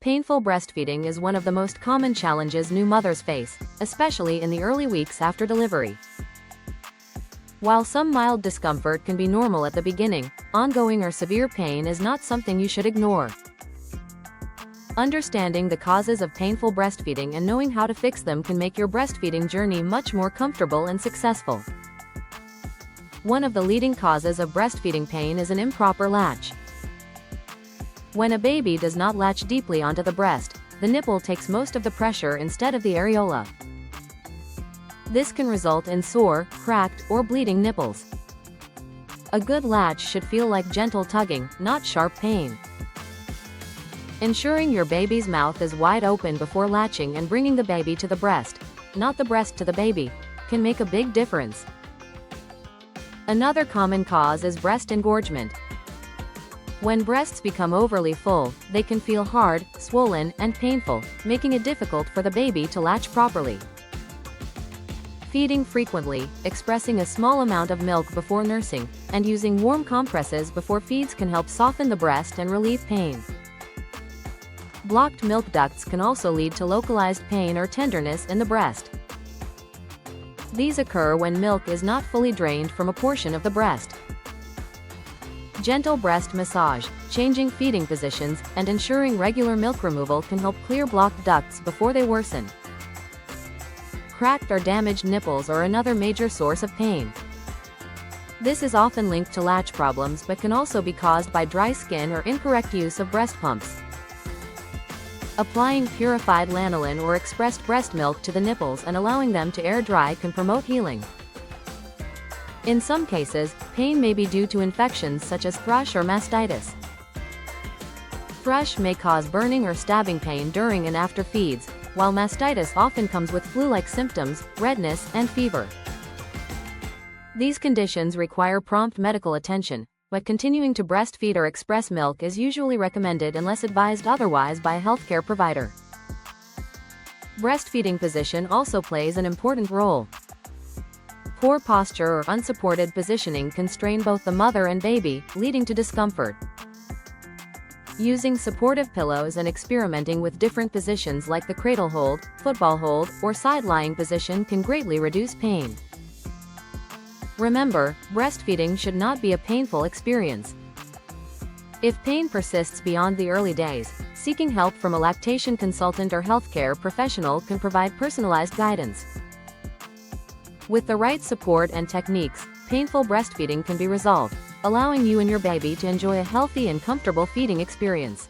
Painful breastfeeding is one of the most common challenges new mothers face, especially in the early weeks after delivery. While some mild discomfort can be normal at the beginning, ongoing or severe pain is not something you should ignore. Understanding the causes of painful breastfeeding and knowing how to fix them can make your breastfeeding journey much more comfortable and successful. One of the leading causes of breastfeeding pain is an improper latch. When a baby does not latch deeply onto the breast, the nipple takes most of the pressure instead of the areola. This can result in sore, cracked, or bleeding nipples. A good latch should feel like gentle tugging, not sharp pain. Ensuring your baby's mouth is wide open before latching and bringing the baby to the breast, not the breast to the baby, can make a big difference. Another common cause is breast engorgement. When breasts become overly full, they can feel hard, swollen, and painful, making it difficult for the baby to latch properly. Feeding frequently, expressing a small amount of milk before nursing, and using warm compresses before feeds can help soften the breast and relieve pain. Blocked milk ducts can also lead to localized pain or tenderness in the breast. These occur when milk is not fully drained from a portion of the breast. Gentle breast massage, changing feeding positions, and ensuring regular milk removal can help clear blocked ducts before they worsen. Cracked or damaged nipples are another major source of pain. This is often linked to latch problems but can also be caused by dry skin or incorrect use of breast pumps. Applying purified lanolin or expressed breast milk to the nipples and allowing them to air dry can promote healing. In some cases, pain may be due to infections such as thrush or mastitis. Thrush may cause burning or stabbing pain during and after feeds, while mastitis often comes with flu-like symptoms, redness, and fever. These conditions require prompt medical attention, but continuing to breastfeed or express milk is usually recommended unless advised otherwise by a healthcare provider. Breastfeeding position also plays an important role. Poor posture or unsupported positioning can strain both the mother and baby, leading to discomfort. Using supportive pillows and experimenting with different positions like the cradle hold, football hold, or side-lying position can greatly reduce pain. Remember, breastfeeding should not be a painful experience. If pain persists beyond the early days, seeking help from a lactation consultant or healthcare professional can provide personalized guidance. With the right support and techniques, painful breastfeeding can be resolved, allowing you and your baby to enjoy a healthy and comfortable feeding experience.